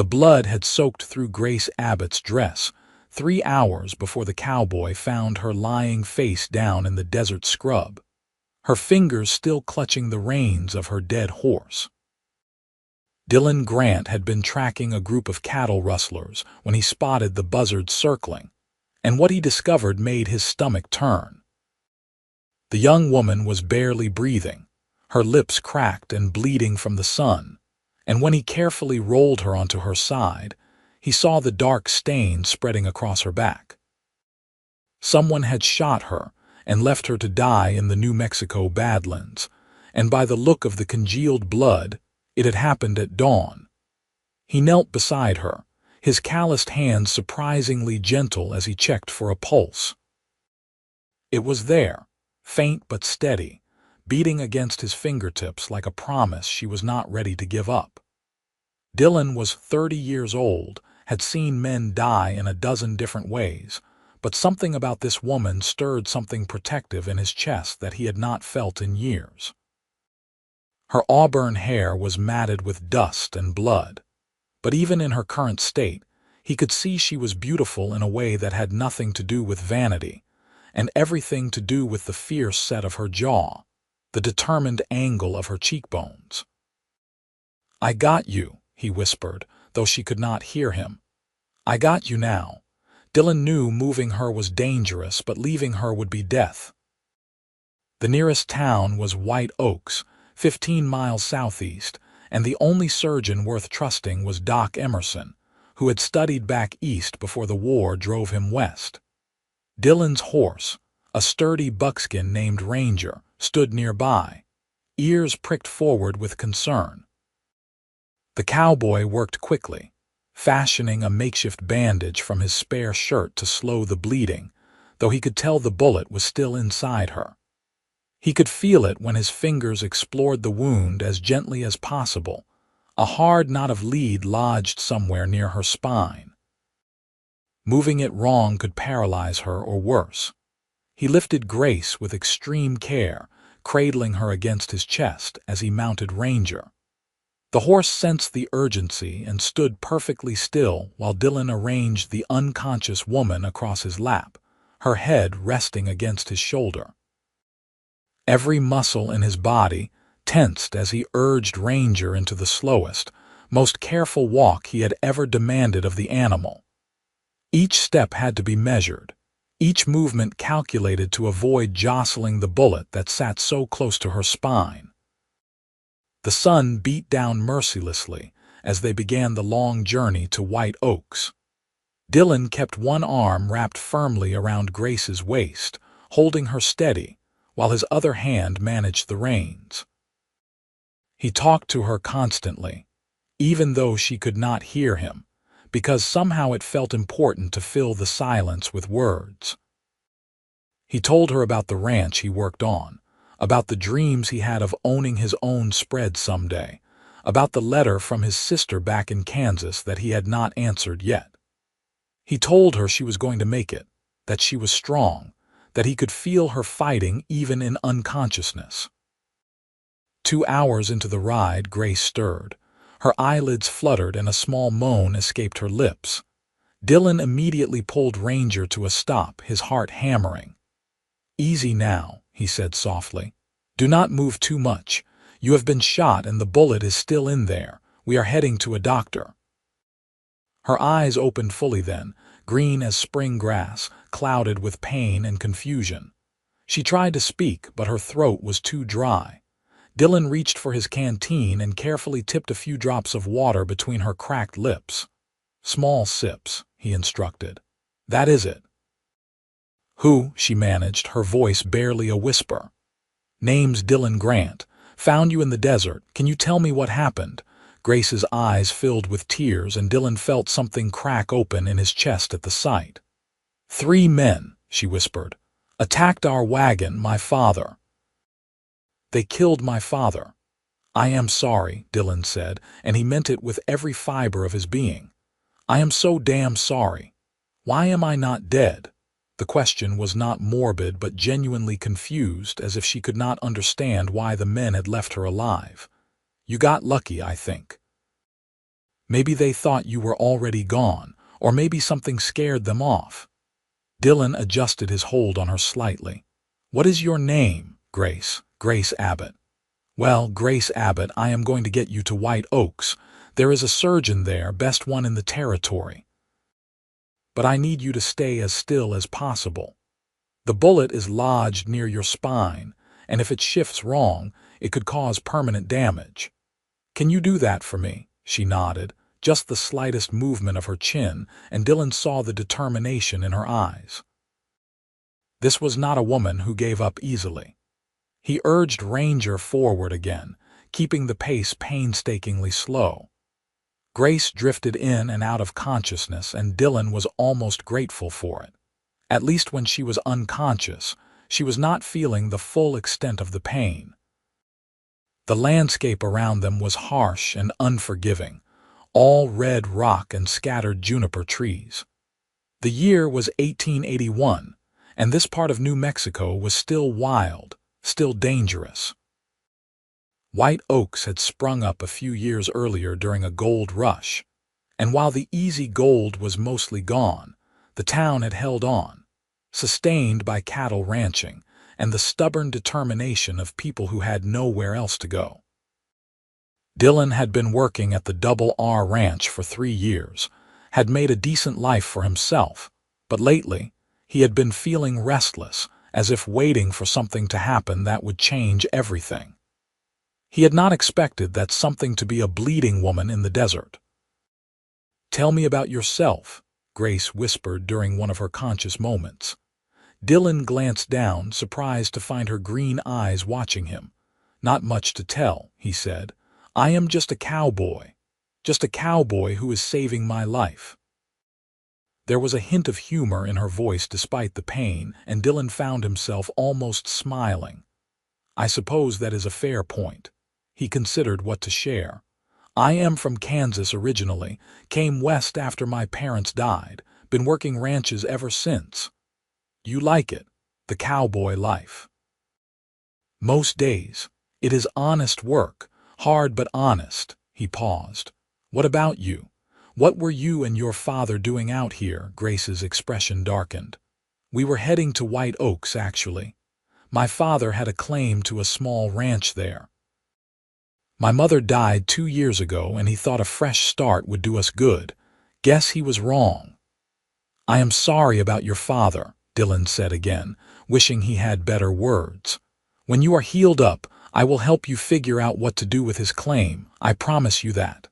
The blood had soaked through Grace Abbott's dress 3 hours before the cowboy found her lying face down in the desert scrub, her fingers still clutching the reins of her dead horse. Dylan Grant had been tracking a group of cattle rustlers when he spotted the buzzards circling, and what he discovered made his stomach turn. The young woman was barely breathing, her lips cracked and bleeding from the sun, and when he carefully rolled her onto her side, he saw the dark stain spreading across her back. Someone had shot her and left her to die in the New Mexico Badlands, and by the look of the congealed blood, it had happened at dawn. He knelt beside her, his calloused hands surprisingly gentle as he checked for a pulse. It was there, faint but steady, beating against his fingertips like a promise she was not ready to give up. Dylan was 30 years old, had seen men die in a dozen different ways, but something about this woman stirred something protective in his chest that he had not felt in years. Her auburn hair was matted with dust and blood, but even in her current state, he could see she was beautiful in a way that had nothing to do with vanity, and everything to do with the fierce set of her jaw, the determined angle of her cheekbones. "I got you," he whispered, though she could not hear him. "I got you now." Dylan knew moving her was dangerous, but leaving her would be death. The nearest town was White Oaks, 15 miles southeast, and the only surgeon worth trusting was Doc Emerson, who had studied back east before the war drove him west. Dylan's horse, a sturdy buckskin named Ranger, stood nearby, ears pricked forward with concern. The cowboy worked quickly, fashioning a makeshift bandage from his spare shirt to slow the bleeding, though he could tell the bullet was still inside her. He could feel it when his fingers explored the wound as gently as possible, a hard knot of lead lodged somewhere near her spine. Moving it wrong could paralyze her or worse. He lifted Grace with extreme care, cradling her against his chest as he mounted Ranger. The horse sensed the urgency and stood perfectly still while Dylan arranged the unconscious woman across his lap, her head resting against his shoulder. Every muscle in his body tensed as he urged Ranger into the slowest, most careful walk he had ever demanded of the animal. Each step had to be measured, each movement calculated to avoid jostling the bullet that sat so close to her spine. The sun beat down mercilessly as they began the long journey to White Oaks. Dylan kept one arm wrapped firmly around Grace's waist, holding her steady, while his other hand managed the reins. He talked to her constantly, even though she could not hear him, because somehow it felt important to fill the silence with words. He told her about the ranch he worked on, about the dreams he had of owning his own spread someday, about the letter from his sister back in Kansas that he had not answered yet. He told her she was going to make it, that she was strong, that he could feel her fighting even in unconsciousness. 2 hours into the ride, Grace stirred. Her eyelids fluttered and a small moan escaped her lips. Dylan immediately pulled Ranger to a stop, his heart hammering. "Easy now," he said softly. "Do not move too much. You have been shot and the bullet is still in there. We are heading to a doctor." Her eyes opened fully then, green as spring grass, clouded with pain and confusion. She tried to speak, but her throat was too dry. Dylan reached for his canteen and carefully tipped a few drops of water between her cracked lips. "Small sips," he instructed. "That is it." "Who?" she managed, her voice barely a whisper. "Name's Dylan Grant. Found you in the desert. Can you tell me what happened?" Grace's eyes filled with tears, and Dylan felt something crack open in his chest at the sight. "3 men," she whispered, "attacked our wagon, my father. They killed my father." "I am sorry," Dylan said, and he meant it with every fiber of his being. "I am so damn sorry. Why am I not dead?" The question was not morbid but genuinely confused, as if she could not understand why the men had left her alive. "You got lucky, I think." Maybe they thought you were already gone, or maybe something scared them off. Dylan adjusted his hold on her slightly. What is your name, Grace? Grace Abbott. Well, Grace Abbott, I am going to get you to White Oaks. There is a surgeon there, best one in the territory. But I need you to stay as still as possible. The bullet is lodged near your spine, and if it shifts wrong, it could cause permanent damage. Can you do that for me? She nodded, just the slightest movement of her chin, and Dylan saw the determination in her eyes. This was not a woman who gave up easily. He urged Ranger forward again, keeping the pace painstakingly slow. Grace drifted in and out of consciousness, and Dylan was almost grateful for it. At least when she was unconscious, she was not feeling the full extent of the pain. The landscape around them was harsh and unforgiving, all red rock and scattered juniper trees. The year was 1881, and this part of New Mexico was still wild, still dangerous. White Oaks had sprung up a few years earlier during a gold rush, and while the easy gold was mostly gone, the town had held on, sustained by cattle ranching and the stubborn determination of people who had nowhere else to go. Dylan had been working at the Double R Ranch for 3 years, had made a decent life for himself, but lately he had been feeling restless, as if waiting for something to happen that would change everything. He had not expected that something to be a bleeding woman in the desert. "Tell me about yourself," Grace whispered during one of her conscious moments. Dylan glanced down, surprised to find her green eyes watching him. "Not much to tell," he said. "I am just a cowboy who is saving my life." There was a hint of humor in her voice despite the pain, and Dylan found himself almost smiling. "I suppose that is a fair point." He considered what to share. "I am from Kansas originally, came west after my parents died, been working ranches ever since." "You like it, the cowboy life?" "Most days. It is honest work, hard but honest." He paused. "What about you? What were you and your father doing out here?" Grace's expression darkened. "We were heading to White Oaks, actually. My father had a claim to a small ranch there. My mother died 2 years ago, and he thought a fresh start would do us good. Guess he was wrong." "I am sorry about your father," Dylan said again, wishing he had better words. "When you are healed up, I will help you figure out what to do with his claim. I promise you that."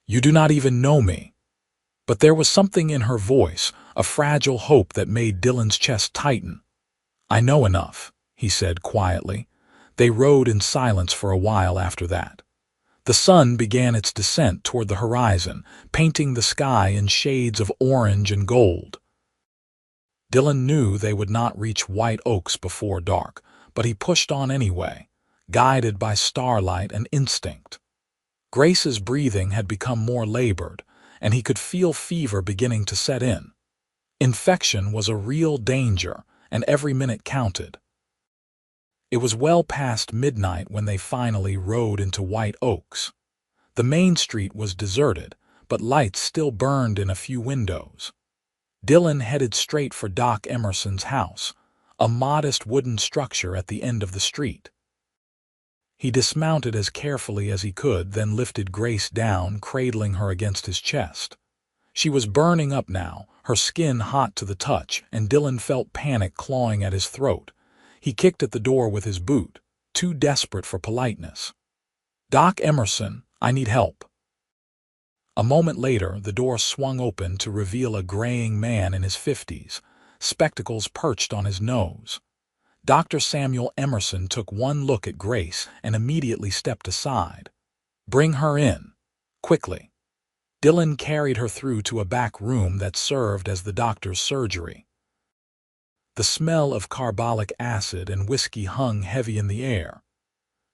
"You do not even know me." But there was something in her voice, a fragile hope that made Dylan's chest tighten. "I know enough," he said quietly. They rode in silence for a while after that. The sun began its descent toward the horizon, painting the sky in shades of orange and gold. Dylan knew they would not reach White Oaks before dark, but he pushed on anyway, guided by starlight and instinct. Grace's breathing had become more labored, and he could feel fever beginning to set in. Infection was a real danger, and every minute counted. It was well past midnight when they finally rode into White Oaks. The main street was deserted, but lights still burned in a few windows. Dylan headed straight for Doc Emerson's house, a modest wooden structure at the end of the street. He dismounted as carefully as he could, then lifted Grace down, cradling her against his chest. She was burning up now, her skin hot to the touch, and Dylan felt panic clawing at his throat. He kicked at the door with his boot, too desperate for politeness. "Doc Emerson, I need help." A moment later, the door swung open to reveal a graying man in his 50s, spectacles perched on his nose. Dr. Samuel Emerson took one look at Grace and immediately stepped aside. "Bring her in, quickly." Dylan carried her through to a back room that served as the doctor's surgery. The smell of carbolic acid and whiskey hung heavy in the air.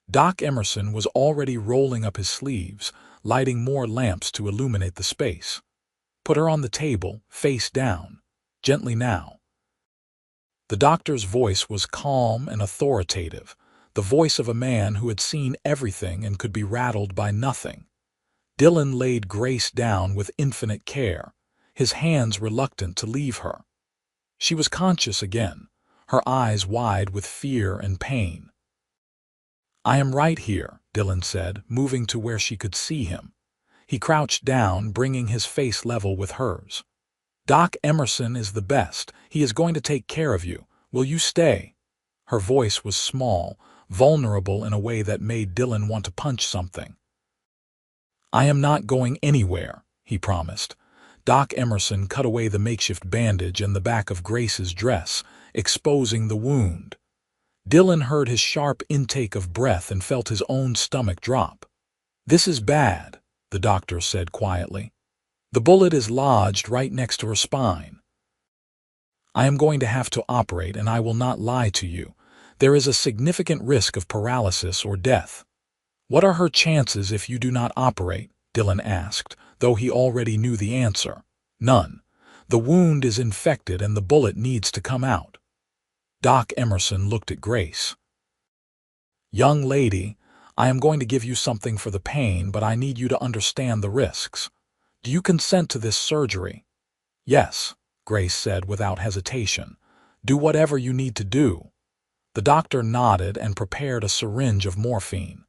Doc Emerson was already rolling up his sleeves, lighting more lamps to illuminate the space. "Put her on the table, face down. Gently now." The doctor's voice was calm and authoritative, the voice of a man who had seen everything and could be rattled by nothing. Dylan laid Grace down with infinite care, his hands reluctant to leave her. She was conscious again, her eyes wide with fear and pain. "I am right here," Dylan said, moving to where she could see him. He crouched down, bringing his face level with hers. "Doc Emerson is the best. He is going to take care of you. Will you stay?" Her voice was small, vulnerable in a way that made Dylan want to punch something. "I am not going anywhere," he promised. Doc Emerson cut away the makeshift bandage and the back of Grace's dress, exposing the wound. Dylan heard his sharp intake of breath and felt his own stomach drop. "This is bad," the doctor said quietly. "The bullet is lodged right next to her spine. I am going to have to operate, and I will not lie to you. There is a significant risk of paralysis or death." "What are her chances if you do not operate?" Dylan asked, though he already knew the answer. "None. The wound is infected and the bullet needs to come out." Doc Emerson looked at Grace. "Young lady, I am going to give you something for the pain, but I need you to understand the risks. Do you consent to this surgery?" "Yes," Grace said without hesitation. "Do whatever you need to do." The doctor nodded and prepared a syringe of morphine.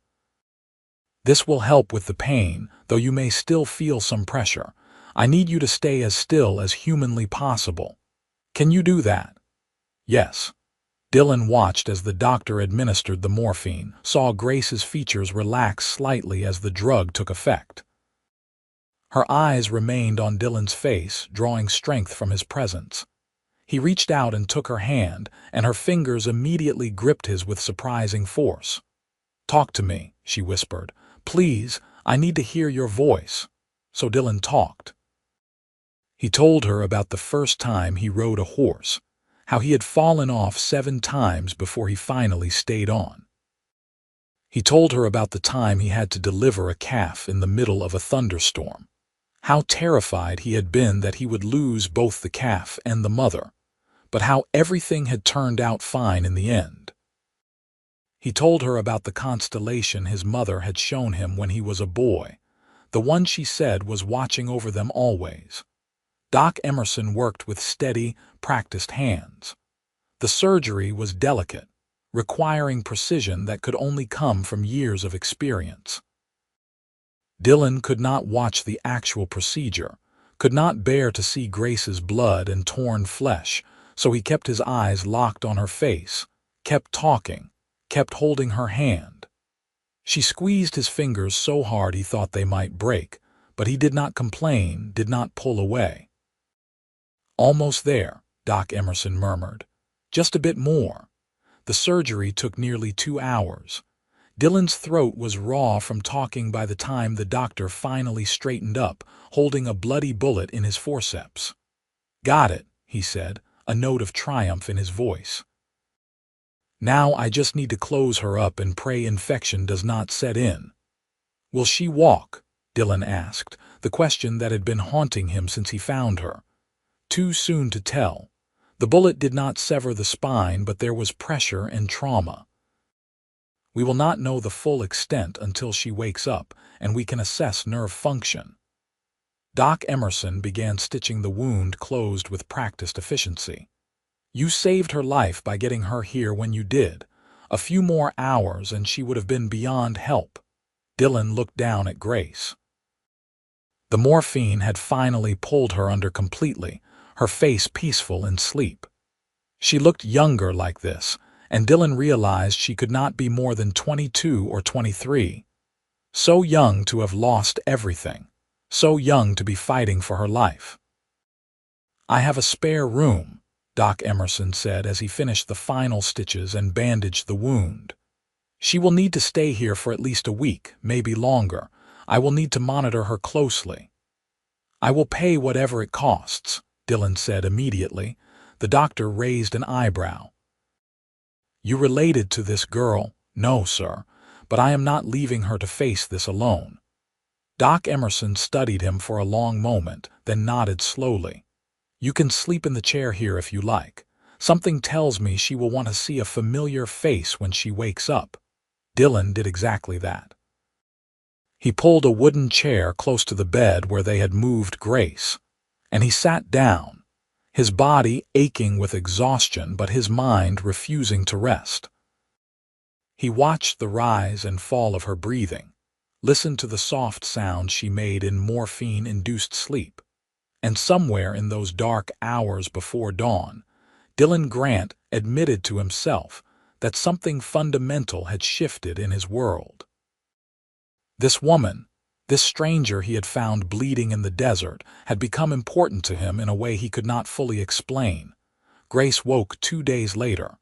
"This will help with the pain, though you may still feel some pressure. I need you to stay as still as humanly possible. Can you do that?" "Yes." Dylan watched as the doctor administered the morphine, saw Grace's features relax slightly as the drug took effect. Her eyes remained on Dylan's face, drawing strength from his presence. He reached out and took her hand, and her fingers immediately gripped his with surprising force. "Talk to me," she whispered. "Please, I need to hear your voice." So Dylan talked. He told her about the first time he rode a horse, how he had fallen off 7 times before he finally stayed on. He told her about the time he had to deliver a calf in the middle of a thunderstorm, how terrified he had been that he would lose both the calf and the mother, but how everything had turned out fine in the end. He told her about the constellation his mother had shown him when he was a boy, the one she said was watching over them always. Doc Emerson worked with steady, practiced hands. The surgery was delicate, requiring precision that could only come from years of experience. Dylan could not watch the actual procedure, could not bear to see Grace's blood and torn flesh, so he kept his eyes locked on her face, kept talking, kept holding her hand. She squeezed his fingers so hard he thought they might break, but he did not complain, did not pull away. "Almost there," Doc Emerson murmured. "Just a bit more." The surgery took nearly 2 hours. Dylan's throat was raw from talking by the time the doctor finally straightened up, holding a bloody bullet in his forceps. "Got it," he said, a note of triumph in his voice. "Now I just need to close her up and pray infection does not set in." "Will she walk?" Dylan asked, the question that had been haunting him since he found her. Too soon to tell. The bullet did not sever the spine, but there was pressure and trauma. "We will not know the full extent until she wakes up, and we can assess nerve function." Doc Emerson began stitching the wound closed with practiced efficiency. "You saved her life by getting her here when you did. A few more hours and she would have been beyond help." Dylan looked down at Grace. The morphine had finally pulled her under completely, her face peaceful in sleep. She looked younger like this, and Dylan realized she could not be more than 22 or 23. So young to have lost everything, so young to be fighting for her life. "I have a spare room," Doc Emerson said as he finished the final stitches and bandaged the wound. "She will need to stay here for at least a week, maybe longer. I will need to monitor her closely." "I will pay whatever it costs," Dylan said immediately. The doctor raised an eyebrow. "You related to this girl?" "No, sir, but I am not leaving her to face this alone." Doc Emerson studied him for a long moment, then nodded slowly. "You can sleep in the chair here if you like. Something tells me she will want to see a familiar face when she wakes up." Dylan did exactly that. He pulled a wooden chair close to the bed where they had moved Grace, and he sat down, his body aching with exhaustion but his mind refusing to rest. He watched the rise and fall of her breathing, listened to the soft sounds she made in morphine-induced sleep, and somewhere in those dark hours before dawn, Dylan Grant admitted to himself that something fundamental had shifted in his world. This woman, this stranger he had found bleeding in the desert, had become important to him in a way he could not fully explain. Grace woke 2 days later.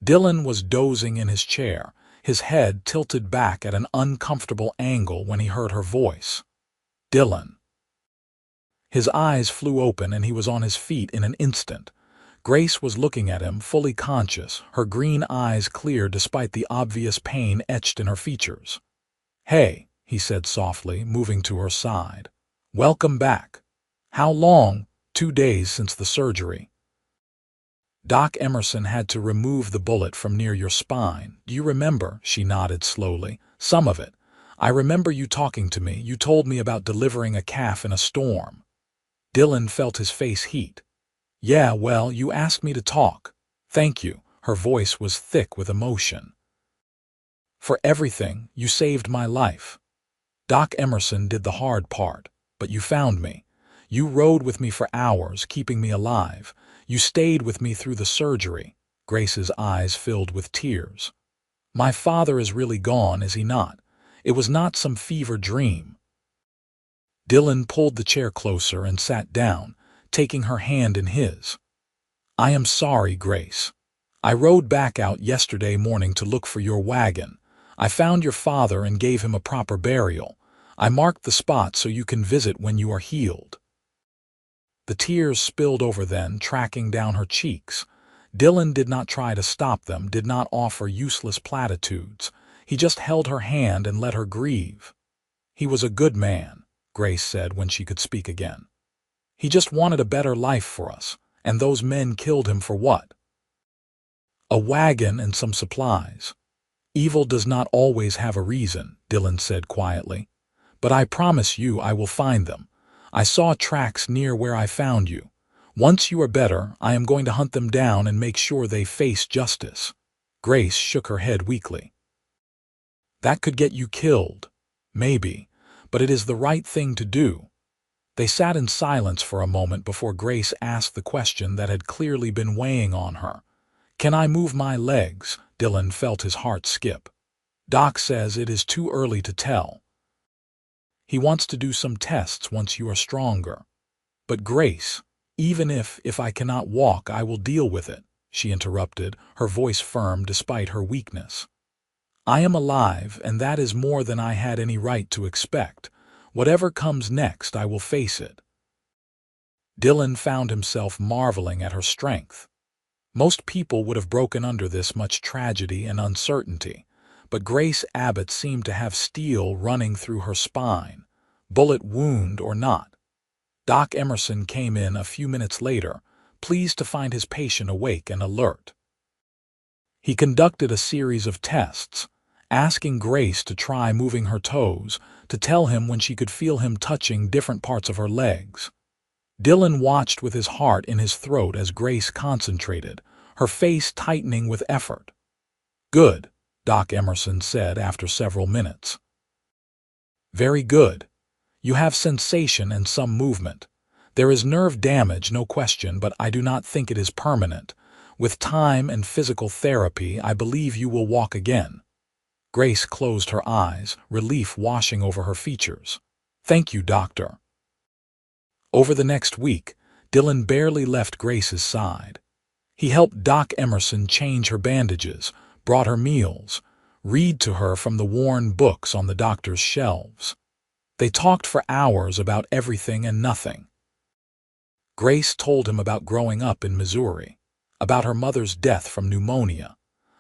Dylan was dozing in his chair, his head tilted back at an uncomfortable angle when he heard her voice. Dylan. His eyes flew open and he was on his feet in an instant. Grace was looking at him, fully conscious, her green eyes clear despite the obvious pain etched in her features. "Hey," he said softly, moving to her side. "Welcome back. How long?" "2 days since the surgery. Doc Emerson had to remove the bullet from near your spine. Do you remember?" She nodded slowly. "Some of it. I remember you talking to me. You told me about delivering a calf in a storm." Dylan felt his face heat. "Yeah, well, you asked me to talk. Thank you." Her voice was thick with emotion. "For everything, you saved my life. Doc Emerson did the hard part, but you found me. You rode with me for hours, keeping me alive. You stayed with me through the surgery." Grace's eyes filled with tears. "My father is really gone, is he not? It was not some fever dream." Dylan pulled the chair closer and sat down, taking her hand in his. "I am sorry, Grace. I rode back out yesterday morning to look for your wagon. I found your father and gave him a proper burial. I marked the spot so you can visit when you are healed." The tears spilled over then, tracking down her cheeks. Dylan did not try to stop them, did not offer useless platitudes. He just held her hand and let her grieve. "He was a good man," Grace said when she could speak again. "He just wanted a better life for us, and those men killed him for what? A wagon and some supplies. Evil does not always have a reason," Dylan said quietly. "But I promise you I will find them. I saw tracks near where I found you. Once you are better, I am going to hunt them down and make sure they face justice." Grace shook her head weakly. "That could get you killed. Maybe. But it is the right thing to do." They sat in silence for a moment before Grace asked the question that had clearly been weighing on her. "Can I move my legs?" Dylan felt his heart skip. "Doc says it is too early to tell. He wants to do some tests once you are stronger." "But Grace, even if I cannot walk, I will deal with it," she interrupted, her voice firm despite her weakness. "I am alive, and that is more than I had any right to expect. Whatever comes next, I will face it." Dylan found himself marveling at her strength. Most people would have broken under this much tragedy and uncertainty, but Grace Abbott seemed to have steel running through her spine, bullet wound or not. Doc Emerson came in a few minutes later, pleased to find his patient awake and alert. He conducted a series of tests, asking Grace to try moving her toes, to tell him when she could feel him touching different parts of her legs. Dylan watched with his heart in his throat as Grace concentrated, her face tightening with effort. "Good," Doc Emerson said after several minutes. "Very good. You have sensation and some movement. There is nerve damage, no question, but I do not think it is permanent. With time and physical therapy, I believe you will walk again." Grace closed her eyes, relief washing over her features. "Thank you, doctor." Over the next week, Dylan barely left Grace's side. He helped Doc Emerson change her bandages, brought her meals, read to her from the worn books on the doctor's shelves. They talked for hours about everything and nothing. Grace told him about growing up in Missouri, about her mother's death from pneumonia,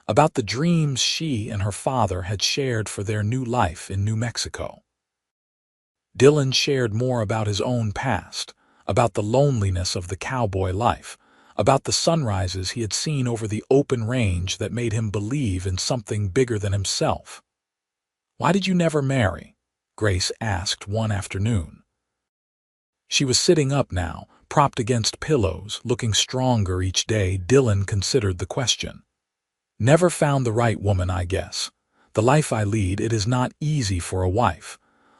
about the dreams she and her father had shared for their new life in New Mexico. Dylan shared more about his own past, about the loneliness of the cowboy life, about the sunrises he had seen over the open range that made him believe in something bigger than himself. "Why did you never marry?" Grace asked one afternoon. She was sitting up now, propped against pillows, looking stronger each day. Dylan considered the question. Never found the right woman, I guess. The life I lead, it is not easy for a wife.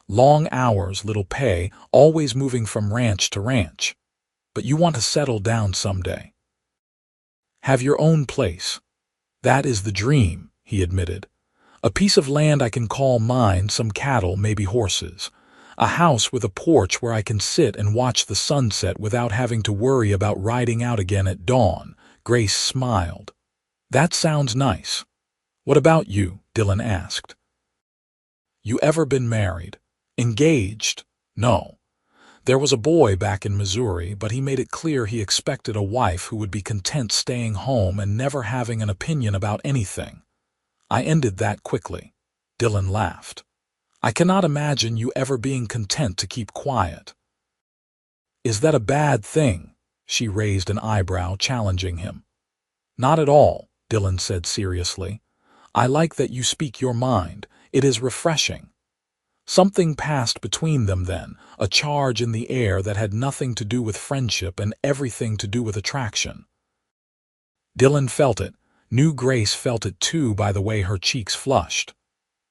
Long hours, little pay, always moving from ranch to ranch. But you want to settle down someday. Have your own place. That is the dream, he admitted. A piece of land I can call mine, some cattle, maybe horses. A house with a porch where I can sit and watch the sunset without having to worry about riding out again at dawn. Grace smiled. That sounds nice. What about you? Dylan asked. You ever been married? Engaged? No. There was a boy back in Missouri, but he made it clear he expected a wife who would be content staying home and never having an opinion about anything. I ended that quickly. Dylan laughed. I cannot imagine you ever being content to keep quiet. Is that a bad thing? She raised an eyebrow, challenging him. Not at all, Dylan said seriously. I like that you speak your mind. It is refreshing. Something passed between them then, a charge in the air that had nothing to do with friendship and everything to do with attraction. Dylan felt it, knew Grace felt it too by the way her cheeks flushed.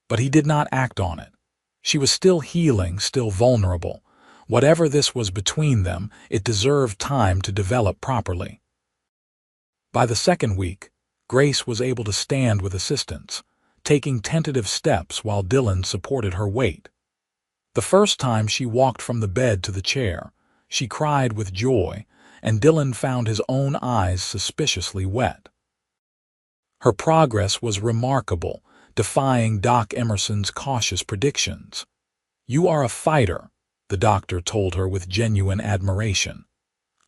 But he did not act on it. She was still healing, still vulnerable. Whatever this was between them, it deserved time to develop properly. By the second week, Grace was able to stand with assistance, taking tentative steps while Dylan supported her weight. The first time she walked from the bed to the chair, she cried with joy, and Dylan found his own eyes suspiciously wet. Her progress was remarkable, defying Doc Emerson's cautious predictions. You are a fighter, the doctor told her with genuine admiration.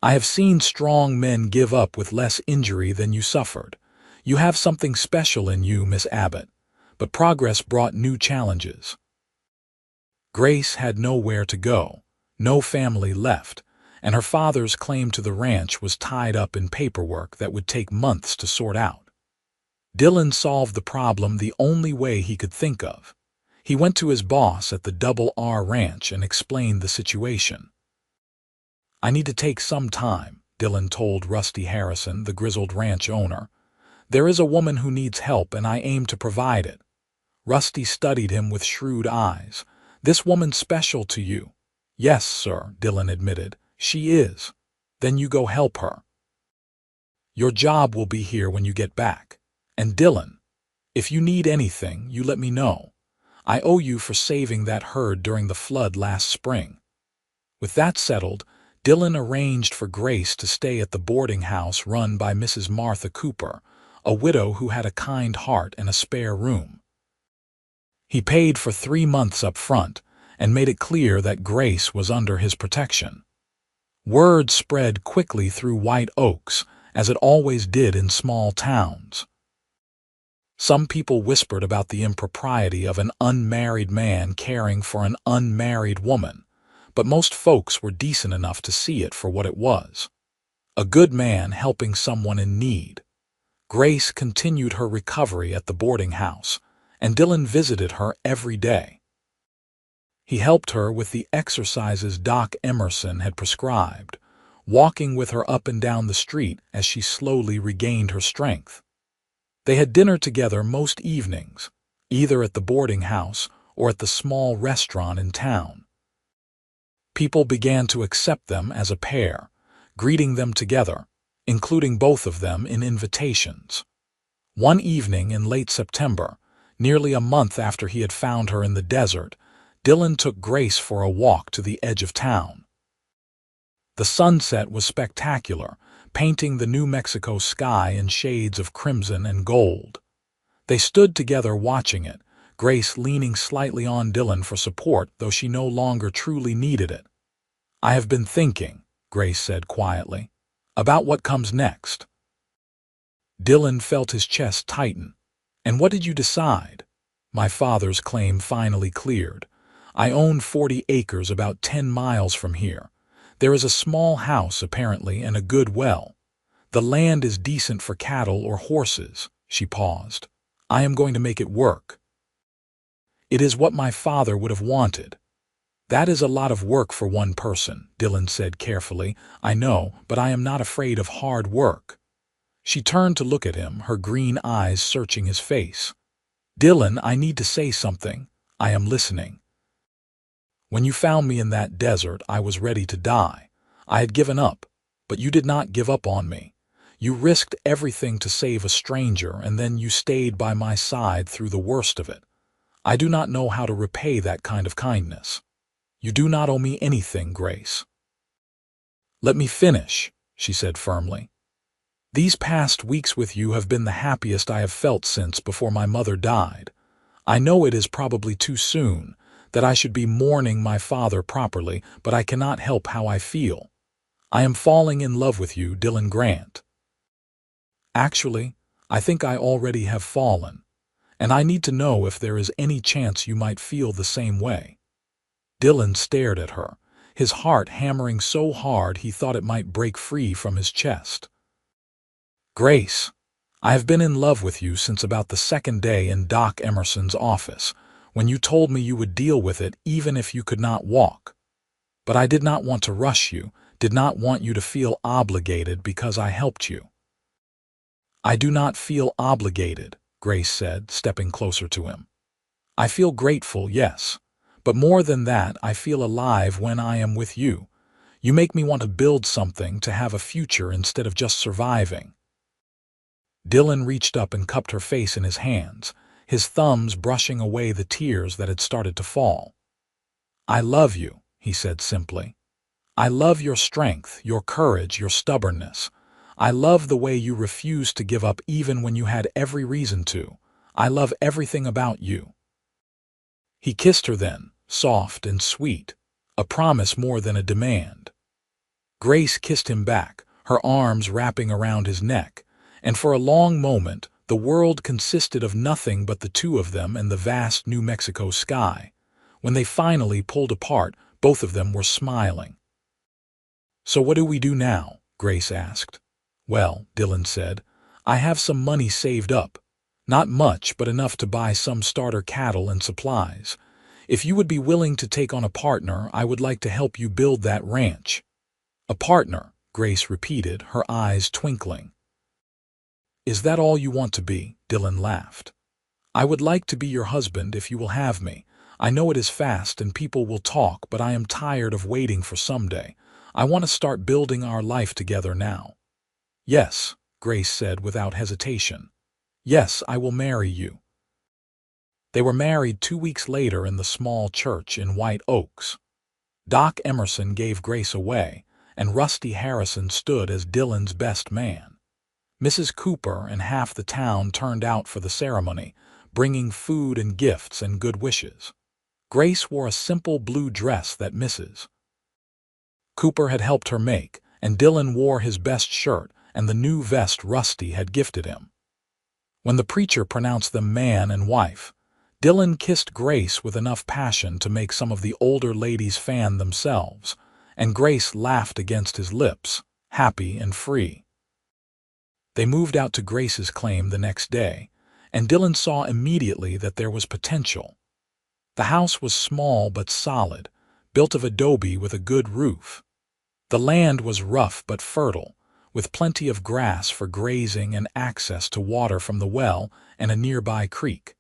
I have seen strong men give up with less injury than you suffered. You have something special in you, Miss Abbott, but progress brought new challenges. Grace had nowhere to go, no family left, and her father's claim to the ranch was tied up in paperwork that would take months to sort out. Dylan solved the problem the only way he could think of. He went to his boss at the Double R Ranch and explained the situation. I need to take some time, Dylan told Rusty Harrison, the grizzled ranch owner. There is a woman who needs help and I aim to provide it. Rusty studied him with shrewd eyes. This woman special to you? Yes, sir, Dylan admitted. She is. Then you go help her. Your job will be here when you get back. And Dylan, if you need anything, you let me know. I owe you for saving that herd during the flood last spring. With that settled, Dylan arranged for Grace to stay at the boarding house run by Mrs. Martha Cooper, a widow who had a kind heart and a spare room. He paid for 3 months up front and made it clear that Grace was under his protection. Word spread quickly through White Oaks, as it always did in small towns. Some people whispered about the impropriety of an unmarried man caring for an unmarried woman, but most folks were decent enough to see it for what it was. A good man helping someone in need. Grace continued her recovery at the boarding house, and Dylan visited her every day. He helped her with the exercises Doc Emerson had prescribed, walking with her up and down the street as she slowly regained her strength. They had dinner together most evenings, either at the boarding house or at the small restaurant in town. People began to accept them as a pair, greeting them together, including both of them in invitations. One evening in late September, nearly a month after he had found her in the desert, Dylan took Grace for a walk to the edge of town. The sunset was spectacular, painting the New Mexico sky in shades of crimson and gold. They stood together watching it, Grace leaning slightly on Dylan for support, though she no longer truly needed it. I have been thinking, Grace said quietly, about what comes next. Dylan felt his chest tighten. And what did you decide? My father's claim finally cleared. I own 40 acres about 10 miles from here. There is a small house, apparently, and a good well. The land is decent for cattle or horses. She paused. I am going to make it work. It is what my father would have wanted. That is a lot of work for one person, Dylan said carefully. I know, but I am not afraid of hard work. She turned to look at him, her green eyes searching his face. Dylan, I need to say something. I am listening. When you found me in that desert, I was ready to die. I had given up, but you did not give up on me. You risked everything to save a stranger, and then you stayed by my side through the worst of it. I do not know how to repay that kind of kindness. You do not owe me anything, Grace. Let me finish, she said firmly. These past weeks with you have been the happiest I have felt since before my mother died. I know it is probably too soon, that I should be mourning my father properly, but I cannot help how I feel. I am falling in love with you, Dylan Grant. Actually, I think I already have fallen, and I need to know if there is any chance you might feel the same way. Dylan stared at her, his heart hammering so hard he thought it might break free from his chest. Grace, I have been in love with you since about the second day in Doc Emerson's office, when you told me you would deal with it even if you could not walk. But I did not want to rush you, did not want you to feel obligated because I helped you. I do not feel obligated, Grace said, stepping closer to him. I feel grateful, yes, but more than that, I feel alive when I am with you. You make me want to build something, to have a future instead of just surviving. Dylan reached up and cupped her face in his hands, his thumbs brushing away the tears that had started to fall. I love you, he said simply. I love your strength, your courage, your stubbornness. I love the way you refused to give up even when you had every reason to. I love everything about you. He kissed her then, soft and sweet, a promise more than a demand. Grace kissed him back, her arms wrapping around his neck, and for a long moment the world consisted of nothing but the two of them and the vast New Mexico sky. When they finally pulled apart, both of them were smiling. So what do we do now? Grace asked. Well, Dylan said, I have some money saved up. Not much, but enough to buy some starter cattle and supplies. If you would be willing to take on a partner, I would like to help you build that ranch. A partner, Grace repeated, her eyes twinkling. Is that all you want to be? Dylan laughed. I would like to be your husband if you will have me. I know it is fast and people will talk, but I am tired of waiting for someday. I want to start building our life together now. Yes, Grace said without hesitation. Yes, I will marry you. They were married 2 weeks later in the small church in White Oaks. Doc Emerson gave Grace away, and Rusty Harrison stood as Dylan's best man. Mrs. Cooper and half the town turned out for the ceremony, bringing food and gifts and good wishes. Grace wore a simple blue dress that Mrs. Cooper had helped her make, and Dylan wore his best shirt and the new vest Rusty had gifted him. When the preacher pronounced them man and wife, Dylan kissed Grace with enough passion to make some of the older ladies fan themselves, and Grace laughed against his lips, happy and free. They moved out to Grace's claim the next day, and Dylan saw immediately that there was potential. The house was small but solid, built of adobe with a good roof. The land was rough but fertile, with plenty of grass for grazing and access to water from the well and a nearby creek.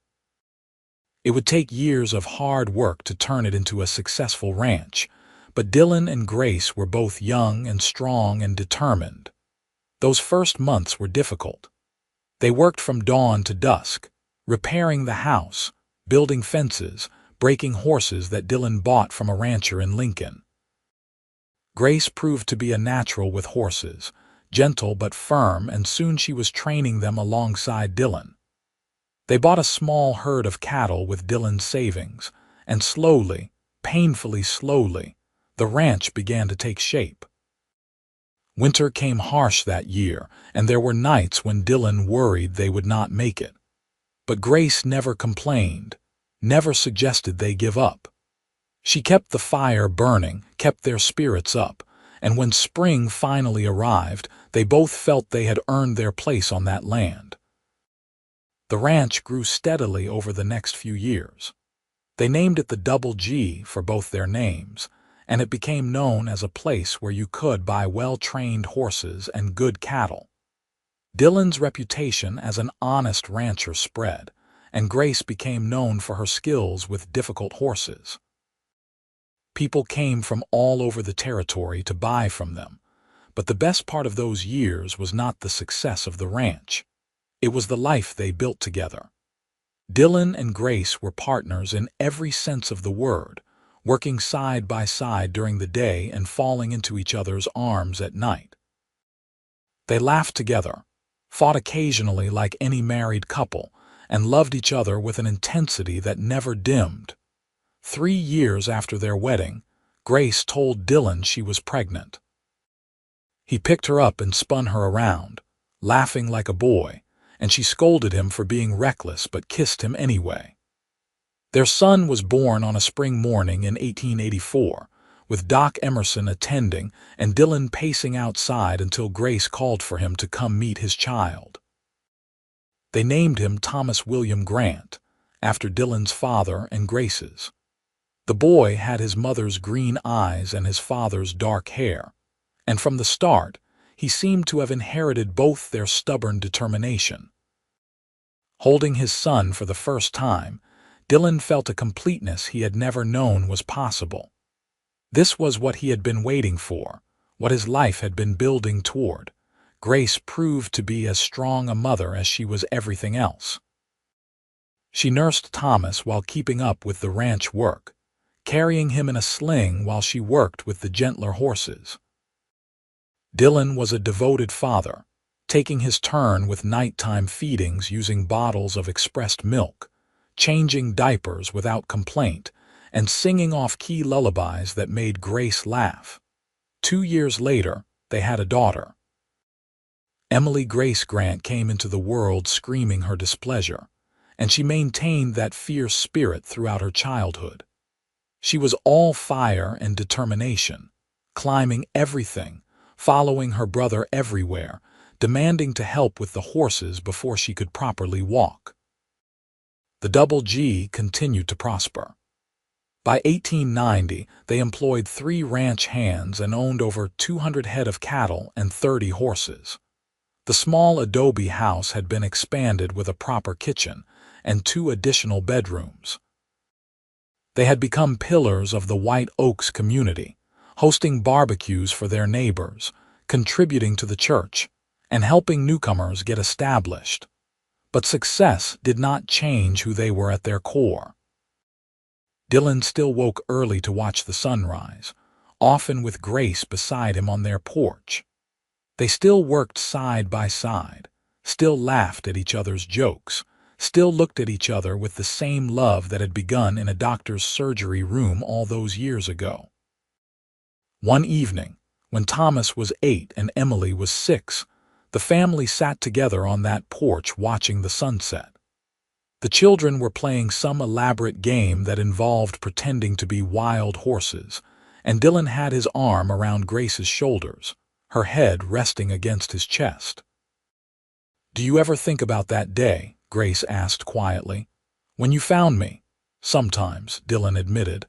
It would take years of hard work to turn it into a successful ranch, but Dylan and Grace were both young and strong and determined. Those first months were difficult. They worked from dawn to dusk, repairing the house, building fences, breaking horses that Dylan bought from a rancher in Lincoln. Grace proved to be a natural with horses, gentle but firm, and soon she was training them alongside Dylan. They bought a small herd of cattle with Dylan's savings, and slowly, painfully slowly, the ranch began to take shape. Winter came harsh that year, and there were nights when Dylan worried they would not make it. But Grace never complained, never suggested they give up. She kept the fire burning, kept their spirits up, and when spring finally arrived, they both felt they had earned their place on that land. The ranch grew steadily over the next few years. They named it the Double G for both their names, and it became known as a place where you could buy well-trained horses and good cattle. Dylan's reputation as an honest rancher spread, and Grace became known for her skills with difficult horses. People came from all over the territory to buy from them, but the best part of those years was not the success of the ranch. It was the life they built together. Dylan and Grace were partners in every sense of the word, working side by side during the day and falling into each other's arms at night. They laughed together, fought occasionally like any married couple, and loved each other with an intensity that never dimmed. 3 years after their wedding, Grace told Dylan she was pregnant. He picked her up and spun her around, laughing like a boy, and she scolded him for being reckless but kissed him anyway. Their son was born on a spring morning in 1884, with Doc Emerson attending and Dylan pacing outside until Grace called for him to come meet his child. They named him Thomas William Grant, after Dylan's father and Grace's. The boy had his mother's green eyes and his father's dark hair, and from the start, he seemed to have inherited both their stubborn determination. Holding his son for the first time, Dylan felt a completeness he had never known was possible. This was what he had been waiting for, what his life had been building toward. Grace proved to be as strong a mother as she was everything else. She nursed Thomas while keeping up with the ranch work, carrying him in a sling while she worked with the gentler horses. Dylan was a devoted father, taking his turn with nighttime feedings using bottles of expressed milk, changing diapers without complaint, and singing off-key lullabies that made Grace laugh. 2 years later, they had a daughter. Emily Grace Grant came into the world screaming her displeasure, and she maintained that fierce spirit throughout her childhood. She was all fire and determination, climbing everything, following her brother everywhere, demanding to help with the horses before she could properly walk. The Double G continued to prosper. By 1890, they employed 3 ranch hands and owned over 200 head of cattle and 30 horses. The small adobe house had been expanded with a proper kitchen and 2 additional bedrooms. They had become pillars of the White Oaks community, hosting barbecues for their neighbors, contributing to the church, and helping newcomers get established. But success did not change who they were at their core. Dylan still woke early to watch the sunrise, often with Grace beside him on their porch. They still worked side by side, still laughed at each other's jokes, still looked at each other with the same love that had begun in a doctor's surgery room all those years ago. One evening, when Thomas was 8 and Emily was 6, the family sat together on that porch watching the sunset. The children were playing some elaborate game that involved pretending to be wild horses, and Dylan had his arm around Grace's shoulders, her head resting against his chest. "Do you ever think about that day?" Grace asked quietly. "When you found me?" "Sometimes," Dylan admitted.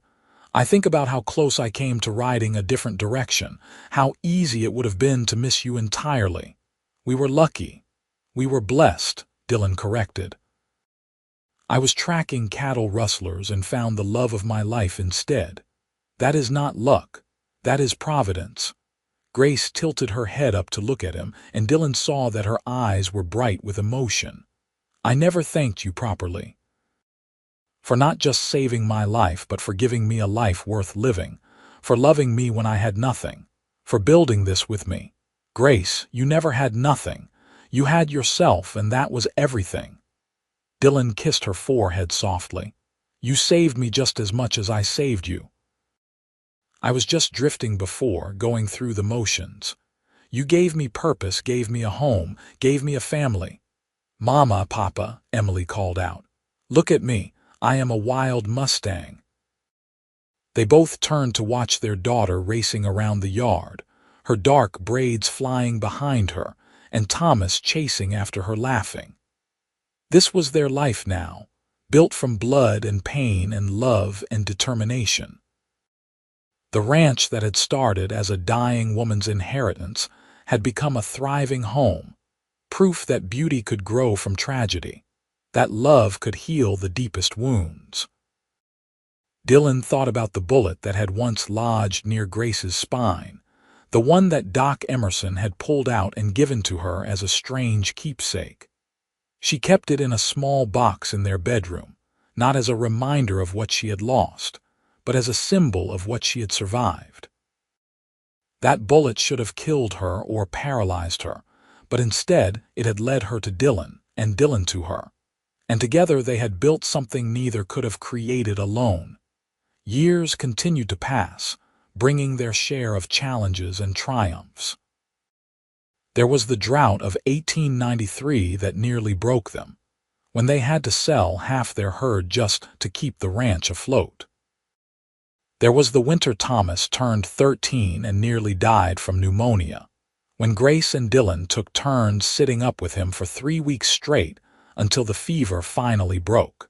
"I think about how close I came to riding a different direction, how easy it would have been to miss you entirely. We were lucky. We were blessed," Dylan corrected. "I was tracking cattle rustlers and found the love of my life instead. That is not luck. That is providence." Grace tilted her head up to look at him, and Dylan saw that her eyes were bright with emotion. "I never thanked you properly. For not just saving my life, but for giving me a life worth living, for loving me when I had nothing, for building this with me. Grace, you never had nothing. You had yourself, and that was everything." Dylan kissed her forehead softly. "You saved me just as much as I saved you. I was just drifting before, going through the motions. You gave me purpose, gave me a home, gave me a family." "Mama, Papa," Emily called out. "Look at me. I am a wild Mustang." They both turned to watch their daughter racing around the yard, her dark braids flying behind her, and Thomas chasing after her laughing. This was their life now, built from blood and pain and love and determination. The ranch that had started as a dying woman's inheritance had become a thriving home, proof that beauty could grow from tragedy, that love could heal the deepest wounds. Dylan thought about the bullet that had once lodged near Grace's spine, the one that Doc Emerson had pulled out and given to her as a strange keepsake. She kept it in a small box in their bedroom, not as a reminder of what she had lost, but as a symbol of what she had survived. That bullet should have killed her or paralyzed her, but instead it had led her to Dylan and Dylan to her, and together they had built something neither could have created alone. Years continued to pass, bringing their share of challenges and triumphs. There was the drought of 1893 that nearly broke them, when they had to sell half their herd just to keep the ranch afloat. There was the winter Thomas turned 13 and nearly died from pneumonia, when Grace and Dylan took turns sitting up with him for 3 weeks straight until the fever finally broke.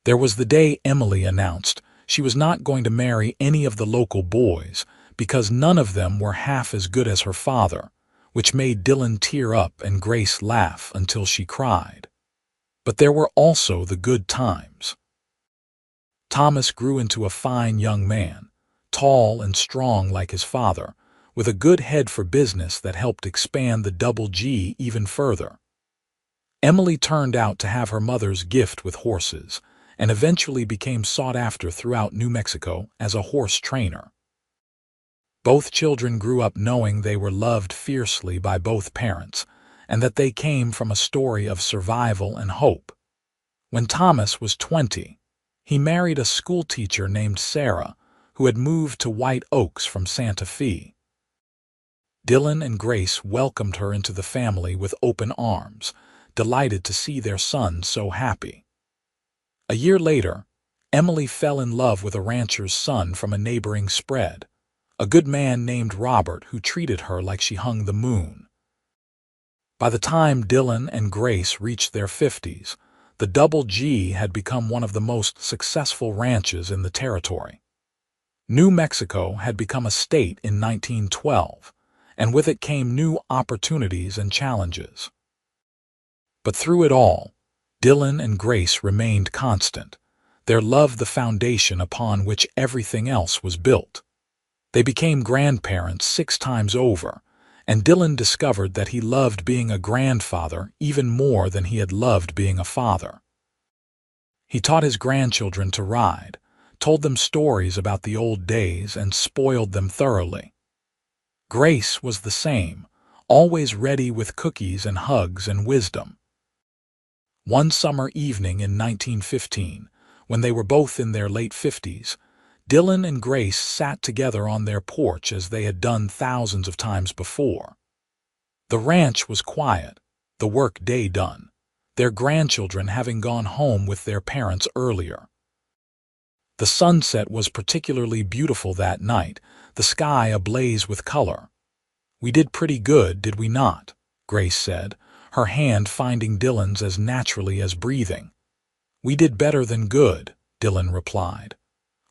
There was the day Emily announced she was not going to marry any of the local boys because none of them were half as good as her father, which made Dylan tear up and Grace laugh until she cried. But there were also the good times. Thomas grew into a fine young man, tall and strong like his father, with a good head for business that helped expand the Double G even further. Emily turned out to have her mother's gift with horses, and eventually became sought after throughout New Mexico as a horse trainer. Both children grew up knowing they were loved fiercely by both parents, and that they came from a story of survival and hope. When Thomas was 20, he married a schoolteacher named Sarah, who had moved to White Oaks from Santa Fe. Dylan and Grace welcomed her into the family with open arms, delighted to see their son so happy. A year later, Emily fell in love with a rancher's son from a neighboring spread, a good man named Robert who treated her like she hung the moon. By the time Dylan and Grace reached their 50s, the Double G had become one of the most successful ranches in the territory. New Mexico had become a state in 1912, and with it came new opportunities and challenges. But through it all, Dylan and Grace remained constant, their love the foundation upon which everything else was built. They became grandparents 6 times over, and Dylan discovered that he loved being a grandfather even more than he had loved being a father. He taught his grandchildren to ride, told them stories about the old days, and spoiled them thoroughly. Grace was the same, always ready with cookies and hugs and wisdom. One summer evening in 1915, when they were both in their late 50s, Dylan and Grace sat together on their porch as they had done thousands of times before. The ranch was quiet, the work day done, their grandchildren having gone home with their parents earlier. The sunset was particularly beautiful that night, the sky ablaze with color. "We did pretty good, did we not?" Grace said, her hand finding Dylan's as naturally as breathing. "We did better than good," Dylan replied.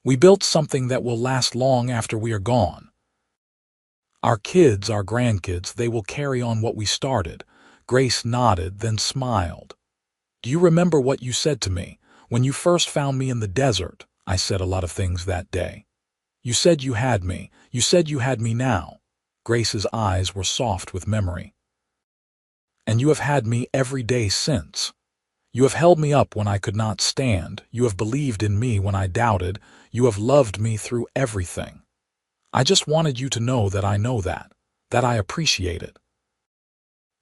"We built something that will last long after we are gone. Our kids, our grandkids, they will carry on what we started." Grace nodded, then smiled. "Do you remember what you said to me? When you first found me in the desert, I said a lot of things that day. You said you had me. You said you had me now." Grace's eyes were soft with memory. "And you have had me every day since. You have held me up when I could not stand. You have believed in me when I doubted. You have loved me through everything. I just wanted you to know that I know that I appreciate it.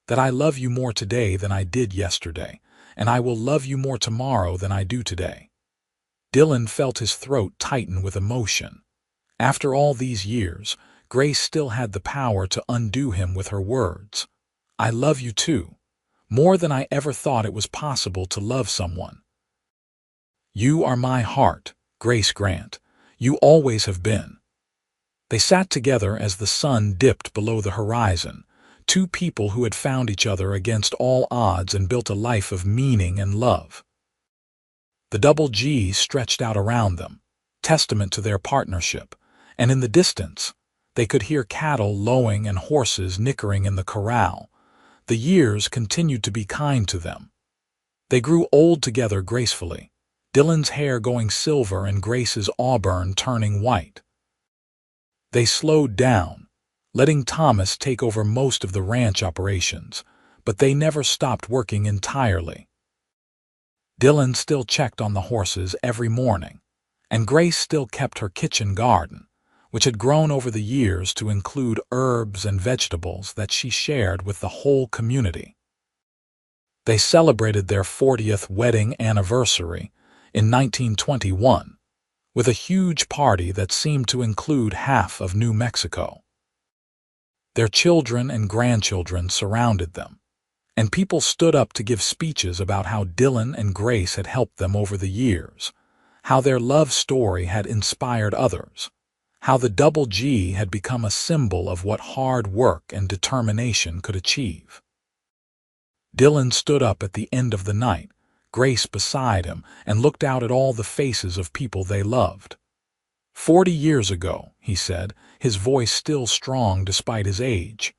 That I love you more today than I did yesterday, and I will love you more tomorrow than I do today." Dylan felt his throat tighten with emotion. After all these years, Grace still had the power to undo him with her words. "I love you too, more than I ever thought it was possible to love someone. You are my heart, Grace Grant. You always have been." They sat together as the sun dipped below the horizon, 2 people who had found each other against all odds and built a life of meaning and love. The double G stretched out around them, testament to their partnership, and in the distance, they could hear cattle lowing and horses nickering in the corral. The years continued to be kind to them. They grew old together gracefully, Dylan's hair going silver and Grace's auburn turning white. They slowed down, letting Thomas take over most of the ranch operations, but they never stopped working entirely. Dylan still checked on the horses every morning, and Grace still kept her kitchen garden, which had grown over the years to include herbs and vegetables that she shared with the whole community. They celebrated their 40th wedding anniversary in 1921 with a huge party that seemed to include half of New Mexico. Their children and grandchildren surrounded them, and people stood up to give speeches about how Dylan and Grace had helped them over the years, how their love story had inspired others, how the double G had become a symbol of what hard work and determination could achieve. Dylan stood up at the end of the night, Grace beside him, and looked out at all the faces of people they loved. 40 years ago, he said, his voice still strong despite his age,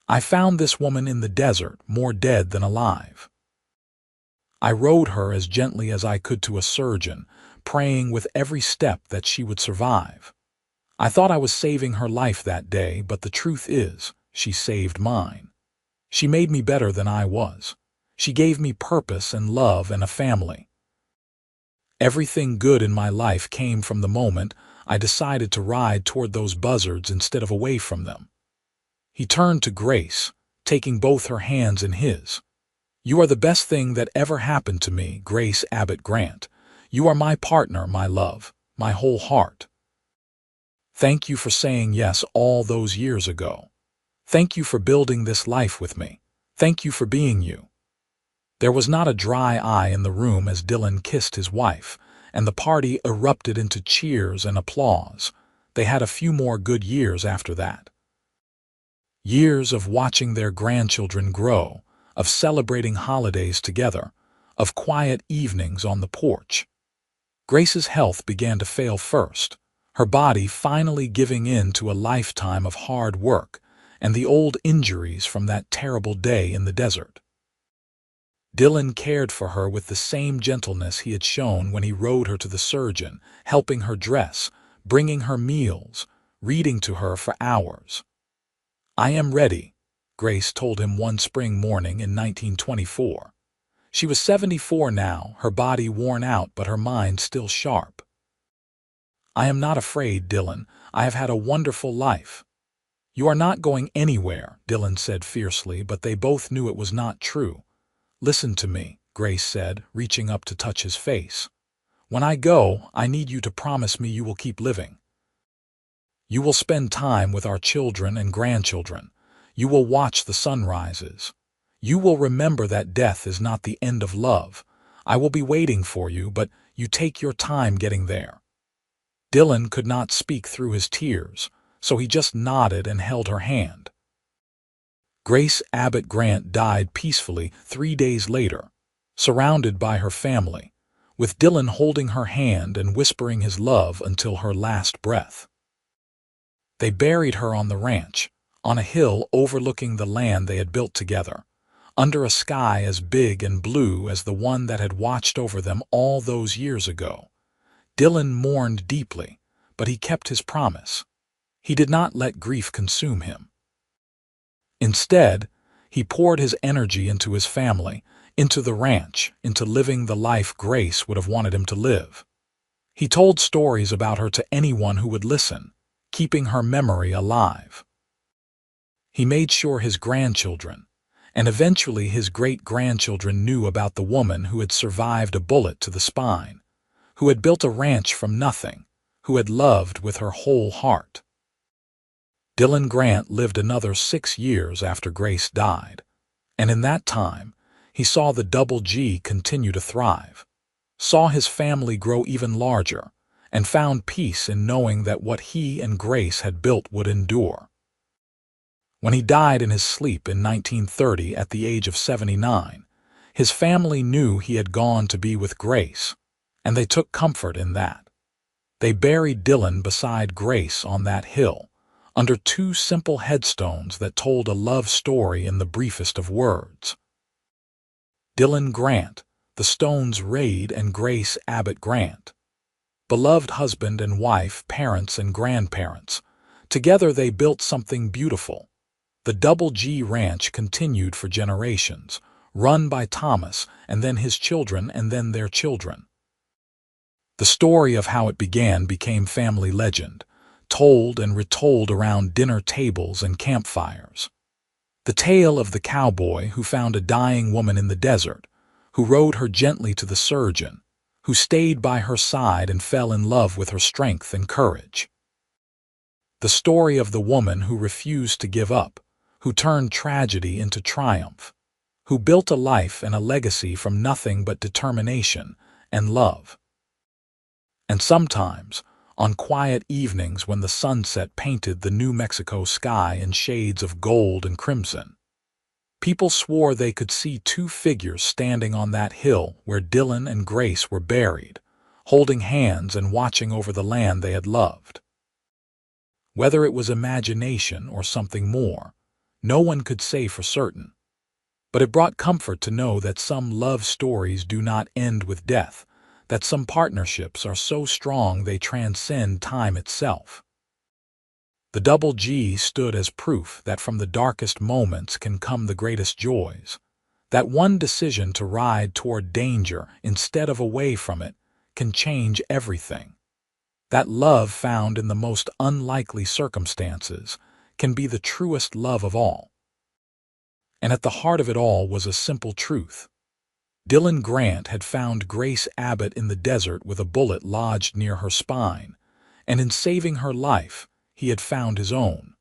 I found this woman in the desert, more dead than alive. I rode her as gently as I could to a surgeon, praying with every step that she would survive. I thought I was saving her life that day, but the truth is, she saved mine. She made me better than I was. She gave me purpose and love and a family. Everything good in my life came from the moment I decided to ride toward those buzzards instead of away from them. He turned to Grace, taking both her hands in his. You are the best thing that ever happened to me, Grace Abbott Grant. You are my partner, my love, my whole heart. Thank you for saying yes all those years ago. Thank you for building this life with me. Thank you for being you. There was not a dry eye in the room as Dylan kissed his wife, and the party erupted into cheers and applause. They had a few more good years after that. Years of watching their grandchildren grow, of celebrating holidays together, of quiet evenings on the porch. Grace's health began to fail first, her body finally giving in to a lifetime of hard work and the old injuries from that terrible day in the desert. Dylan cared for her with the same gentleness he had shown when he rode her to the surgeon, helping her dress, bringing her meals, reading to her for hours. I am ready, Grace told him one spring morning in 1924. She was 74 now, her body worn out but her mind still sharp. I am not afraid, Dylan. I have had a wonderful life. You are not going anywhere, Dylan said fiercely, but they both knew it was not true. Listen to me, Grace said, reaching up to touch his face. When I go, I need you to promise me you will keep living. You will spend time with our children and grandchildren. You will watch the sunrises. You will remember that death is not the end of love. I will be waiting for you, but you take your time getting there. Dylan could not speak through his tears, so he just nodded and held her hand. Grace Abbott Grant died peacefully 3 days later, surrounded by her family, with Dylan holding her hand and whispering his love until her last breath. They buried her on the ranch, on a hill overlooking the land they had built together, under a sky as big and blue as the one that had watched over them all those years ago. Dylan mourned deeply, but he kept his promise. He did not let grief consume him. Instead, he poured his energy into his family, into the ranch, into living the life Grace would have wanted him to live. He told stories about her to anyone who would listen, keeping her memory alive. He made sure his grandchildren, and eventually his great-grandchildren, knew about the woman who had survived a bullet to the spine, who had built a ranch from nothing, who had loved with her whole heart. Dylan Grant lived another 6 years after Grace died, and in that time, he saw the double G continue to thrive, saw his family grow even larger, and found peace in knowing that what he and Grace had built would endure. When he died in his sleep in 1930 at the age of 79, his family knew he had gone to be with Grace, and they took comfort in that. They buried Dylan beside Grace on that hill, under two simple headstones that told a love story in the briefest of words. Dylan Grant, the stones Raid and Grace Abbott Grant. Beloved husband and wife, parents and grandparents. Together they built something beautiful. The Double G Ranch continued for generations, run by Thomas and then his children and then their children. The story of how it began became family legend, told and retold around dinner tables and campfires. The tale of the cowboy who found a dying woman in the desert, who rode her gently to the surgeon, who stayed by her side and fell in love with her strength and courage. The story of the woman who refused to give up, who turned tragedy into triumph, who built a life and a legacy from nothing but determination and love. And sometimes, on quiet evenings when the sunset painted the New Mexico sky in shades of gold and crimson, people swore they could see two figures standing on that hill where Dylan and Grace were buried, holding hands and watching over the land they had loved. Whether it was imagination or something more, no one could say for certain. But it brought comfort to know that some love stories do not end with death, that some partnerships are so strong they transcend time itself. The Double G stood as proof that from the darkest moments can come the greatest joys, that one decision to ride toward danger instead of away from it can change everything, that love found in the most unlikely circumstances can be the truest love of all. And at the heart of it all was a simple truth. Dylan Grant had found Grace Abbott in the desert with a bullet lodged near her spine, and in saving her life, he had found his own.